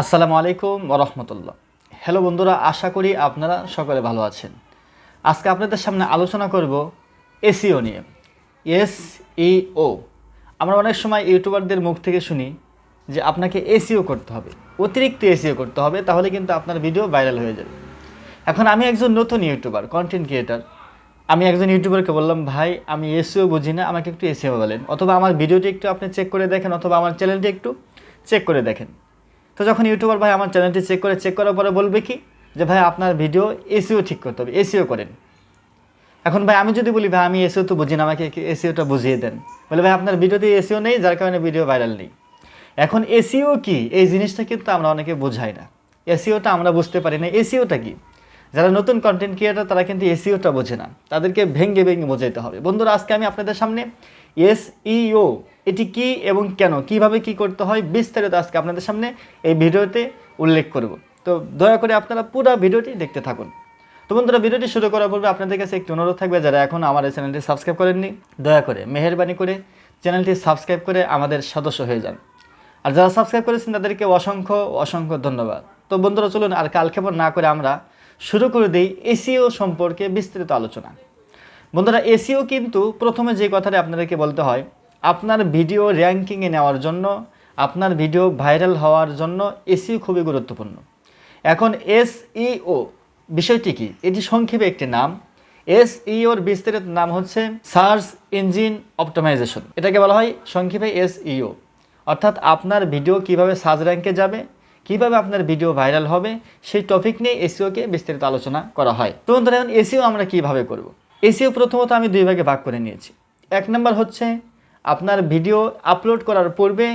আসসালামু আলাইকুম ওয়া রাহমাতুল্লাহ। হ্যালো বন্ধুরা, আশা করি আপনারা সকলে ভালো আছেন। আজকে আপনাদের সামনে আলোচনা করব এসইও নিয়ে। এসইও আমরা অনেক সময় ইউটিউবারদের মুখ থেকে শুনি যে আপনাকে এসইও করতে হবে, অতিরিক্ত এসইও করতে হবে, তাহলে কিন্তু আপনার ভিডিও ভাইরাল হয়ে যাবে। এখন আমি একজন নতুন ইউটিউবার, কন্টেন্ট ক্রিয়েটার। আমি একজন ইউটিউবারকে বললাম, ভাই আমি এসইও বুঝি না, আমাকে একটু এসইও বলেন, অথবা আমার ভিডিওটি একটু আপনি চেক করে দেখেন, অথবা আমার চ্যানেলটি একটু চেক করে দেখেন। তো যখন ইউটিউবার ভাই আমার চ্যানেলটি চেক করার পরে বলবে কি যে ভাই আপনার ভিডিও এসইও ঠিক করতে হবে, এসইও করেন। এখন ভাই আমি যদি বলি ভাই আমি এসইও তো বুঝি না, আমাকে এসইওটা বুঝিয়ে দেন, বলে ভাই আপনার ভিডিওতে এসইও নেই, যার কারণে ভিডিও ভাইরাল নেই। এখন এসইও কি, এই জিনিসটা কিন্তু আমরা অনেকে বোঝাই না। এসইওটা আমরা বুঝতে পারি না, এসইওটা কি। যারা নতুন কন্টেন্ট ক্রিয়েটার তারা কিন্তু এসইওটা বোঝে না, তাদেরকে ভেঙে ভেঙে বোঝাইতে হবে। বন্ধুরা, আজকে আমি আপনাদের সামনে এসইও এটি কি এবং কেন, কিভাবে কি করতে হয় বিস্তারিত আজকে আপনাদের সামনে এই ভিডিওতে উল্লেখ করব। তো দয়া করে আপনারা পুরো ভিডিওটি দেখতে থাকুন। তো বন্ধুরা, ভিডিওটি শুরু করার পূর্বে আপনাদের কাছে একটি অনুরোধ থাকবে, যারা এখন আমার এই চ্যানেলটি সাবস্ক্রাইব করেননি, দয়া করে মেহেরবানি করে চ্যানেলটি সাবস্ক্রাইব করে আমাদের সদস্য হয়ে যান। আর যারা সাবস্ক্রাইব করেছেন তাদেরকে অসংখ্য অসংখ্য ধন্যবাদ। তো বন্ধুরা, চলুন আর কালক্ষেপণ না করে আমরা শুরু করে দিই এসইও সম্পর্কে বিস্তারিত আলোচনা। বন্ধুরা, এসইও কিন্তু প্রথমে যে কথাটা আপনাদেরকে বলতে হয়, আপনার ভিডিও র্যাঙ্কিংয়ে নেওয়ার জন্য, আপনার ভিডিও ভাইরাল হওয়ার জন্য এসইও খুবই গুরুত্বপূর্ণ। এখন এসইও বিষয়টি কি, এটি সংক্ষেপে একটি নাম। এসইওর বিস্তারিত নাম হচ্ছে সার্চ ইঞ্জিন অপটিমাইজেশন, এটাকে বলা হয় সংক্ষেপে এসইও। অর্থাৎ আপনার ভিডিও কিভাবে সার্চ র্যাঙ্কে যাবে, কিভাবে আপনার ভিডিও ভাইরাল হবে, সেই টপিক নিয়ে এসইওকে বিস্তারিত আলোচনা করা হয়। তো বন্ধুরা, এখন এসইও আমরা কিভাবে করব। এসইও প্রথমত আমি দুই ভাগে ভাগ করে নিয়েছি। এক নম্বর হচ্ছে আপনার ভিডিও আপলোড করার পূর্বে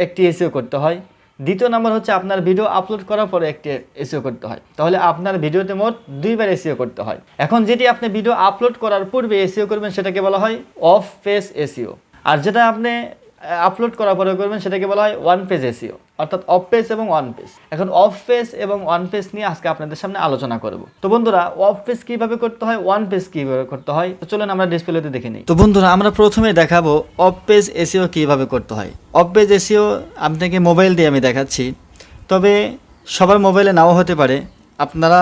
একটি এসইও করতে হয়। দ্বিতীয় নম্বর হচ্ছে আপনার ভিডিও আপলোড করার পরে একটি এসইও করতে হয়। তাহলে আপনার ভিডিওতে মোট দুইবার এসইও করতে হয়। এখন যেটি আপনি ভিডিও আপলোড করার পূর্বে এসইও করবেন সেটাকে বলা হয় অফ পেজ এসইও, আর যেটা আপনি আপলোড করার পরে করবেন সেটাকে বলা হয় ওয়ান পেজ এসইও, অর্থাৎ অফ পেজ এবং ওয়ান পেজ। এখন অফ পেজ এবং ওয়ান পেজ নিয়ে আজকে আপনাদের সামনে আলোচনা করব। তো বন্ধুরা, অফ পেজ কিভাবে করতে হয়, ওয়ান পেজ কিভাবে করতে হয়, তো চলুন আমরা ডিসপ্লেতে দেখে নিই। তো বন্ধুরা, আমরা প্রথমে দেখাবো অফ পেজ এসইও কিভাবে করতে হয়। অফ পেজ এসইও আপনাকে মোবাইল দিয়ে আমি দেখাচ্ছি, তবে সবার মোবাইলে নাও হতে পারে। আপনারা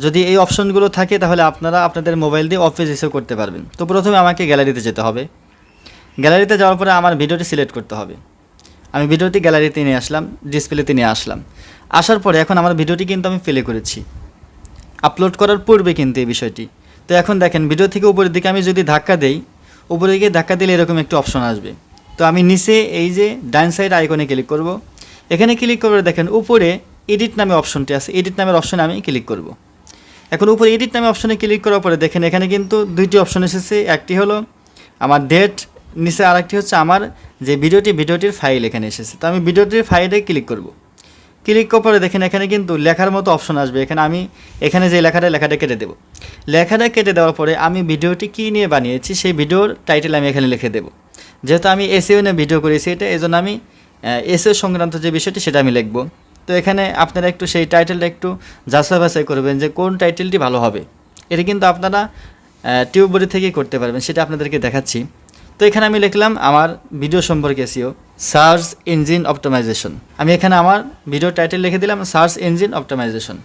যদি এই অপশনগুলো থাকে তাহলে আপনারা আপনাদের মোবাইল দিয়ে অফ পেজ এসইও করতে পারবেন। তো প্রথমে আমাকে গ্যালারিতে যেতে হবে। গ্যালারিতে যাওয়ার পরে আমার ভিডিওটি সিলেক্ট করতে হবে। আমি ভিডিওটি গ্যালারিতে নিয়ে আসলাম, ডিসপ্লেতে নিয়ে আসলাম। আসার পরে এখন আমার ভিডিওটি কিন্তু আমি প্লে করেছি আপলোড করার পূর্বে কিন্তু এই বিষয়টি। তো এখন দেখেন, ভিডিও থেকে উপরের দিকে আমি যদি ধাক্কা দেই, উপরে গিয়ে ধাক্কা দিলে এরকম একটি অপশন আসবে। তো আমি নিচে এই যে ডান সাইড আইকনে ক্লিক করব। এখানে ক্লিক করে দেখেন উপরে এডিট নামে অপশনটি আছে, এডিট নামের অপশনে আমি ক্লিক করব। এখন উপরে এডিট নামে অপশনে ক্লিক করার পরে দেখেন এখানে কিন্তু দুইটি অপশন এসেছে। একটি হলো আমার ডেট, নিচে আরেকটি হচ্ছে আমার যে ভিডিওটির ফাইল এখানে এসেছে। তো আমি ভিডিওটির ফাইলে ক্লিক করব। ক্লিক করার পরে দেখেন এখানে কিন্তু লেখার মতো অপশন আসবে। এখানে যে লেখাটা কেটে দেব। লেখাটা কেটে দেওয়ার পরে আমি ভিডিওটি কী নিয়ে বানিয়েছি সেই ভিডিওর টাইটেল আমি এখানে লিখে দেব। যেহেতু আমি এসইও নিয়ে ভিডিও করেছি এটা, এই জন্য আমি এসইও সংক্রান্ত যে বিষয়টি সেটা আমি লিখব। তো এখানে আপনারা একটু সেই টাইটেলটা একটু যাচাই বাছাই করবেন যে কোন টাইটেলটি ভালো হবে। এটা কিন্তু আপনারা টিউববোর্ড থেকেই করতে পারবেন, সেটা আপনাদেরকে দেখাচ্ছি। তো এখানে আমি লিখলাম আমার ভিডিও সম্পর্কে এসইও সার্চ ইঞ্জিন অপটিমাইজেশন। আমি এখানে আমার ভিডিও টাইটেল লিখে দিলাম সার্চ ইঞ্জিন অপটিমাইজেশন।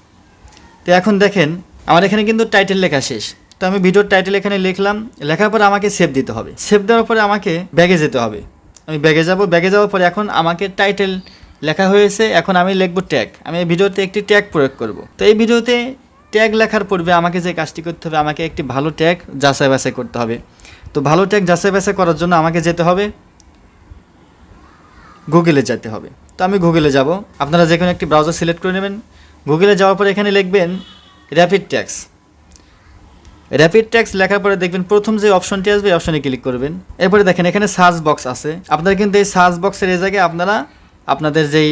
তো এখন দেখেন আমার এখানে কিন্তু টাইটেল লেখা শেষ। তো আমি ভিডিওর টাইটেল এখানে লিখলাম, লেখার পরে আমাকে সেভ দিতে হবে। সেভ দেওয়ার পরে আমাকে ব্যাগে যেতে হবে। আমি ব্যাগে যাব। ব্যাগে যাওয়ার পরে এখন আমাকে টাইটেল লেখা হয়েছে, এখন আমি লিখব ট্যাগ। আমি এই ভিডিওতে একটি ট্যাগ প্রয়োগ করব। তো এই ভিডিওতে ট্যাগ লেখার পূর্বে আমাকে যে কাজটি করতে হবে, আমাকে একটি ভালো ট্যাগ যাচাই বাছাই করতে হবে। তো ভালো ট্যাগ যাচাই বাছাই করার জন্য আমাকে যেতে হবে গুগলে যেতে হবে। তো আমি গুগলে যাব। আপনারা যে কোনো একটি ব্রাউজার সিলেক্ট করে নেবেন। গুগলে যাওয়ার পরে এখানে লিখবেন র্যাপিড ট্যাক্স। র্যাপিড ট্যাক্স লেখার পরে দেখবেন প্রথম যে অপশনটি আসবে এই অপশনে ক্লিক করবেন। এরপরে দেখেন এখানে সার্চ বক্স আছে। আপনারা কিন্তু এই সার্চ বক্সের এই জায়গায় আপনারা আপনাদের যেই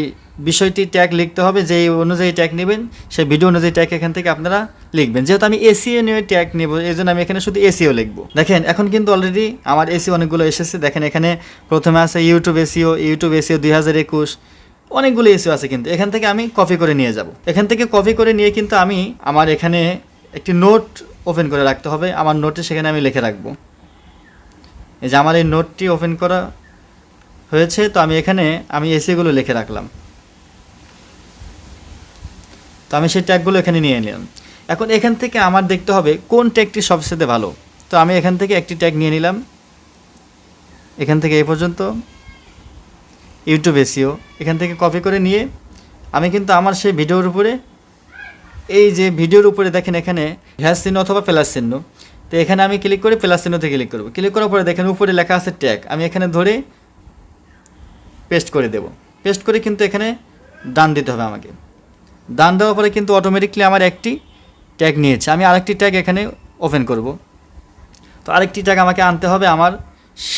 বিষয়টি ট্যাগ লিখতে হবে, যেই অনুযায়ী ট্যাগ নেবেন সেই ভিডিও অনুযায়ী ট্যাগ এখান থেকে আপনারা লিখবেন। যেহেতু আমি এসইও নিয়ে ট্যাগ নেব, এই জন্য আমি এখানে শুধু এসইও লিখব। দেখেন এখন কিন্তু অলরেডি আমার এসইও অনেকগুলো এসেছে। দেখেন এখানে প্রথমে আছে ইউটিউব এসইও 2021, অনেকগুলো এসইও আছে। কিন্তু এখান থেকে আমি কপি করে নিয়ে যাব। এখান থেকে কপি করে নিয়ে কিন্তু আমি আমার এখানে একটি নোট ওপেন করে রাখতে হবে। আমার নোটে সেখানে আমি লিখে রাখবো। এই যে আমার এই নোটটি ওপেন করা হয়েছে, তো আমি এখানে এসইওগুলো লিখে রাখলাম। তো আমি সেই ট্যাগগুলো এখানে নিয়ে নিলাম। এখন এখান থেকে আমার দেখতে হবে কোন ট্যাগটি সবচেয়ে ভালো। তো আমি এখান থেকে একটি ট্যাগ নিয়ে নিলাম, এখান থেকে এই পর্যন্ত ইউটিউব এসইও, এখান থেকে কপি করে নিয়ে আমি কিন্তু আমার সেই ভিডিওর উপরে, এই যে ভিডিওর উপরে দেখেন এখানে হ্যাশ চিহ্ন অথবা প্লাস চিহ্ন, তো এখানে আমি ক্লিক করে প্লাস চিহ্নতে ক্লিক করব। ক্লিক করার পরে দেখেন উপরে লেখা আছে ট্যাগ, আমি এখানে ধরে পেস্ট করে দেব। পেস্ট করে কিন্তু এখানে ডান দিতে হবে আমাকে। ডান দেওয়ার পরে কিন্তু অটোমেটিকলি আমার একটি ট্যাগ নিয়েছে। আমি আরেকটি ট্যাগ এখানে ওপেন করব। তো আরেকটি ট্যাগ আমাকে আনতে হবে আমার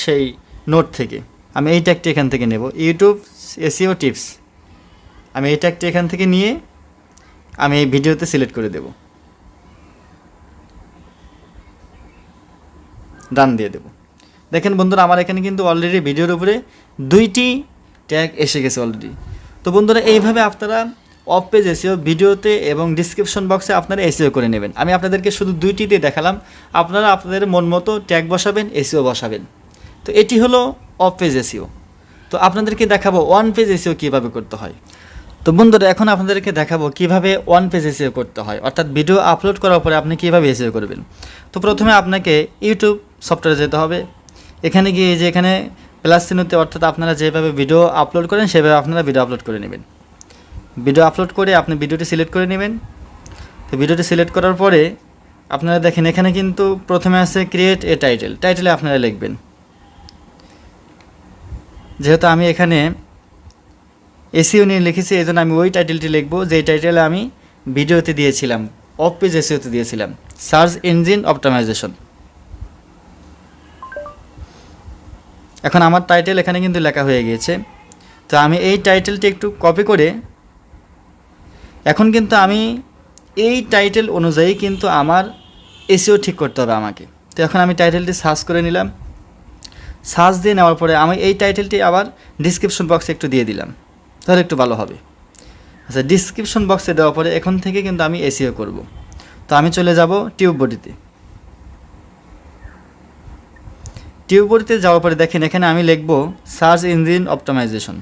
সেই নোট থেকে। আমি এই ট্যাগটি এখান থেকে নেব, ইউটিউব এসইও টিপস। আমি এই ট্যাগটি এখান থেকে নিয়ে আমি এই ভিডিওতে সিলেক্ট করে দেব, ডান দিয়ে দেব। দেখেন বন্ধুরা আমার এখানে কিন্তু অলরেডি ভিডিওর উপরে 2টি ট্যাগ এসে গেছে অলরেডি। তো বন্ধুরা এইভাবে আপনারা অফ পেজ এসইও ভিডিওতে এবং ডিসক্রিপশন বক্সে আপনারা এসইও করে নেবেন। আমি আপনাদেরকে শুধু 2টি দিয়ে দেখালাম, আপনারা আপনাদের মন মতো ট্যাগ বসাবেন, এসইও বসাবেন। তো এটি হলো অফ পেজ এসইও। তো আপনাদেরকে দেখাবো অন পেজ এসইও কীভাবে করতে হয়। তো বন্ধুরা এখন আপনাদেরকে দেখাবো কিভাবে অন পেজ এসইও করতে হয়, অর্থাৎ ভিডিও আপলোড করার পরে আপনি কীভাবে এসইও করবেন। তো প্রথমে আপনাকে ইউটিউব সফটওয়্যারে যেতে হবে। এখানে গিয়ে যে এখানে প্লাস চিহ্নতে, অর্থাৎ আপনারা যেভাবে ভিডিও আপলোড করেন সেভাবে আপনারা ভিডিও আপলোড করে নেবেন। ভিডিও আপলোড করে আপনি ভিডিওটি সিলেক্ট করে নেবেন। তো ভিডিওটি সিলেক্ট করার পরে আপনারা দেখেন এখানে কিন্তু প্রথমে আছে ক্রিয়েট এ টাইটেল। টাইটেলে আপনারা লিখবেন, যেহেতু আমি এখানে এসইও নিয়ে লিখেছি এই জন্য আমি ওই টাইটেলটি লিখব যে টাইটেলে আমি ভিডিওতে দিয়েছিলাম, অফ পেজ এসইওতে দিয়েছিলাম, সার্চ ইঞ্জিন অপটিমাইজেশন। এখন আমার টাইটেল এখানে কিন্তু লেখা হয়ে গিয়েছে। তো আমি এই টাইটেলটি একটু কপি করে, এখন কিন্তু আমি এই টাইটেল অনুযায়ী কিন্তু আমার এসইও ঠিক করতে হবে আমাকে। তো এখন আমি টাইটেলটি সার্চ করে নিলাম। সার্চ দিয়ে নেওয়ার পরে আমি এই টাইটেলটি আবার ডিসক্রিপশন বক্সে একটু দিয়ে দিলাম, তাহলে একটু ভালো হবে। আচ্ছা, ডিসক্রিপশন বক্সে দেওয়ার পরে এখন থেকে কিন্তু আমি এসইও করব। তো আমি চলে যাব টিউব বডিতে। টিউব বডিতে যাওয়ার পরে দেখেন এখানে আমি লিখব সার্চ ইঞ্জিন অপটিমাইজেশন।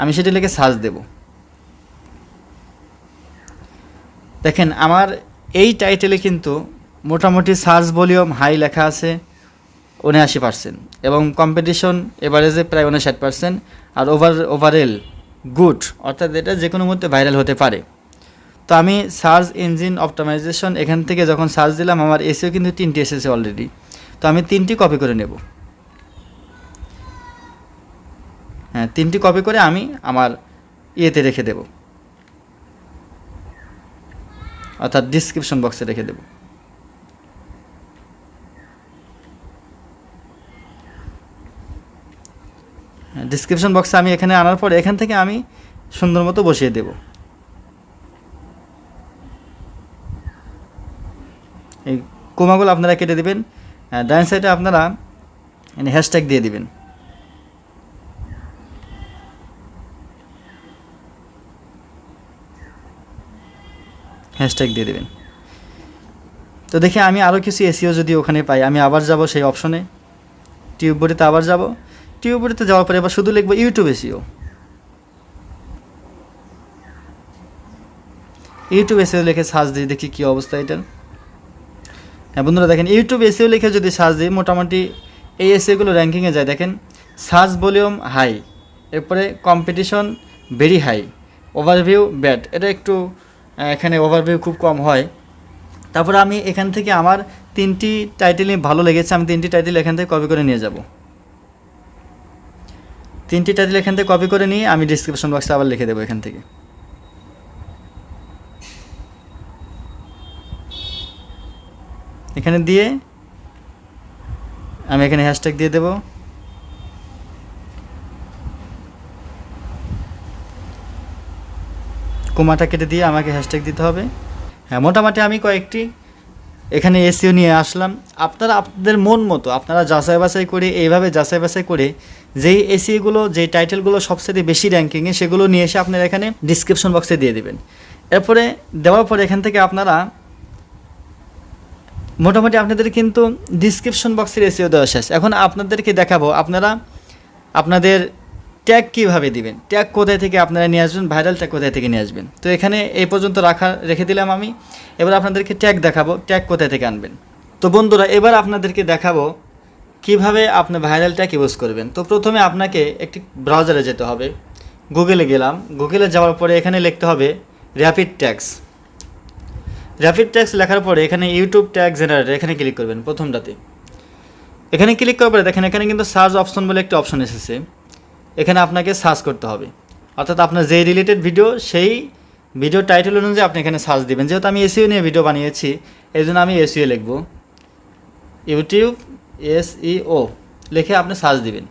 আমি সেটা লিখে সার্চ দেব। দেখেন আমার এই টাইটেলে কিন্তু মোটামুটি সার্চ ভলিউম হাই লেখা আছে 79% এবং কম্পিটিশন এভারেজে প্রায় 59%, আর ওভারঅল গুড, অর্থাৎ এটা যে কোনো মধ্যে ভাইরাল হতে পারে। তো আমি সার্চ ইঞ্জিন অপটিমাইজেশন এখান থেকে যখন সার্চ দিলাম আমার এসইও কিন্তু 3টি এসেছে অলরেডি। তো আমি 3টি কপি করে নেব। হ্যাঁ, 3টি কপি করে আমি আমার ইয়েতে রেখে দেব, অর্থাৎ ডিসক্রিপশন বক্সে রেখে দেব। ডিসক্রিপশন বক্সে আমি এখানে আনার পরে এখান থেকে আমি সুন্দর মতো বসিয়ে দেব। এই কোমাগুলো আপনারা কেটে দেবেন। ডান সাইডে আপনারা হ্যাশট্যাগ দিয়ে দিবেন। হ্যাশট্যাগ দিয়ে দেবেন। তো দেখি আমি আরও কিছু এসইও যদি ওখানে পাই, আমি আবার যাব সেই অপশনে, টিউব বডিতে আবার যাব। টিউব বডিতে যাওয়ার পরে এবার শুধু লিখব ইউটিউব এসইও। ইউটিউব এসইও লিখে সার্চ দিই, দেখি কী অবস্থা এটার। হ্যাঁ বন্ধুরা দেখেন ইউটিউব এসইও লিখে যদি সার্চ দিই মোটামুটি এই এসইওগুলো র্যাঙ্কিংয়ে যায়। দেখেন সার্চ ভলিউম হাই, এরপরে competition very high, overview bad, এটা একটু এখানে ওভারভিউ খুব কম হয়। তারপরে আমি এখান থেকে আমার 3টি টাইটেলই ভালো লেগেছে, আমি 3টি টাইটেল এখান থেকে কপি করে নিয়ে যাব। 3টি টাইটেল এখান থেকে কপি করে নিয়ে আমি ডিসক্রিপশন বক্সে আবার লিখে দেবো এখান থেকে। এখানে দিয়ে আমি এখানে হ্যাশট্যাগ দিয়ে দেব। কোমাটা কেটে দিয়ে আমাকে হ্যাশট্যাগ দিতে হবে। হ্যাঁ, মোটামুটি আমি কয়েকটি এখানে এসইও নিয়ে আসলাম। আপনারা আপনাদের মন মতো আপনারা যাচাই বাছাই করে, এইভাবে যাচাই বাছাই করে যেই এসইওগুলো, যেই টাইটেলগুলো সবচেয়ে বেশি র্যাঙ্কিংয়ে সেগুলো নিয়ে এসে আপনারা এখানে ডিসক্রিপশন বক্সে দিয়ে দেবেন। এরপরে দেওয়ার পরে এখান থেকে আপনারা মোটামুটি আপনাদের কিন্তু ডিসক্রিপশন বক্সের এসইও দেওয়া শেষ। এখন আপনাদেরকে দেখাবো আপনারা আপনাদের ট্যাগ কীভাবে দিবেন, ট্যাগ কোথায় থেকে আপনারা নিয়ে আসবেন, ভাইরাল ট্যাগ কোথায় থেকে নিয়ে আসবেন। তো এখানে এই পর্যন্ত রেখে দিলাম আমি। এবার আপনাদেরকে ট্যাগ দেখাবো, ট্যাগ কোথায় থেকে আনবেন। তো বন্ধুরা এবার আপনাদেরকে দেখাবো কিভাবে আপনি ভাইরাল ট্যাগ ইউজ করবেন। তো প্রথমে আপনাকে একটি ব্রাউজারে যেতে হবে। গুগলে গেলাম, গুগলে যাওয়ার পরে এখানে লিখতে হবে র্যাপিড ট্যাগস। র্যাপিড ট্যাগস লেখার পরে এখানে ইউটিউব ট্যাগ জেনারেটর এখানে ক্লিক করবেন প্রথমটাতে। এখানে ক্লিক করার পরে দেখেন এখানে কিন্তু সার্চ অপশন বলে একটা অপশন এসেছে। এখানে আপনাকে সার্চ করতে হবে, অর্থাৎ আপনার যেই রিলেটেড ভিডিও সেই ভিডিও টাইটেল অনুযায়ী আপনি এখানে সার্চ দেবেন। যেহেতু আমি এসইও নিয়ে ভিডিও বানিয়েছি এই জন্য আমি এসইও লিখব, ইউটিউব SEO লিখে আপনি সার্চ দিবেন।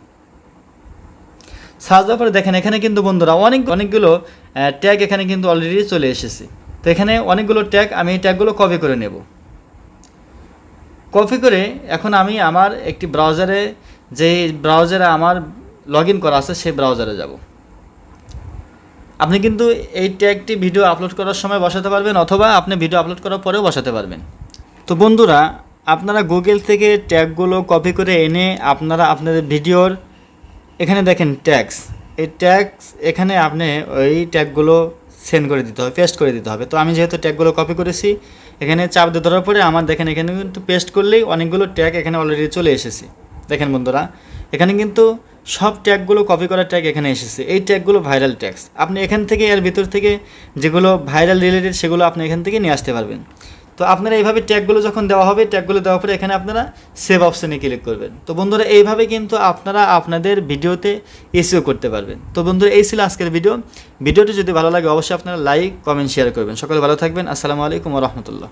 সার্চ দেওয়ার পরে দেখেন এখানে কিন্তু বন্ধুরা অনেকগুলো ট্যাগ এখানে কিন্তু অলরেডি চলে এসেছে। তো এখানে অনেকগুলো ট্যাগ, আমি এই ট্যাগগুলো কপি করে নেব। কপি করে এখন আমি আমার একটি ব্রাউজারে, যেই ব্রাউজারে আমার লগ ইন করা আছে সেই ব্রাউজারে যাব। আপনি কিন্তু এই ট্যাগটি ভিডিও আপলোড করার সময় বসাতে পারবেন, অথবা আপনি ভিডিও আপলোড করার পরেও বসাতে পারবেন। তো বন্ধুরা আপনারা গুগল থেকে ট্যাগগুলো কপি করে এনে আপনারা আপনাদের ভিডিওর এখানে দেখেন ট্যাগস, এই ট্যাগস এখানে আপনি ওই ট্যাগগুলো সেন্ড করে দিতে হবে, পেস্ট করে দিতে হবে। তো আমি যেহেতু ট্যাগগুলো কপি করেছি এখানে চাপ দিয়ে ধরার পরে আমার দেখেন এখানে কিন্তু পেস্ট করলেই অনেকগুলো ট্যাগ এখানে অলরেডি চলে এসেছে। দেখেন বন্ধুরা এখানে কিন্তু সব ট্যাগগুলো কপি করা ট্যাগ এখানে এসেছে। এই ট্যাগগুলো ভাইরাল ট্যাগস। আপনি এখান থেকে এর ভিতর থেকে যেগুলো ভাইরাল রিলেটেড সেগুলো আপনি এখান থেকে নিয়ে আসতে পারবেন। তো আপনারা এইভাবে ট্যাগগুলো যখন দেওয়া হবে, ট্যাগগুলো দেওয়ার পরে এখানে আপনারা সেভ অপশানে ক্লিক করবেন। তো বন্ধুরা এইভাবে কিন্তু আপনারা আপনাদের ভিডিওতে এসইও করতে পারবেন। তো বন্ধুরা এই ছিল আজকের ভিডিওটি যদি ভালো লাগে অবশ্যই আপনারা লাইক, কমেন্ট, শেয়ার করবেন। সকলে ভালো থাকবেন। আসসালামু আলাইকুম ওয়া রাহমাতুল্লাহ।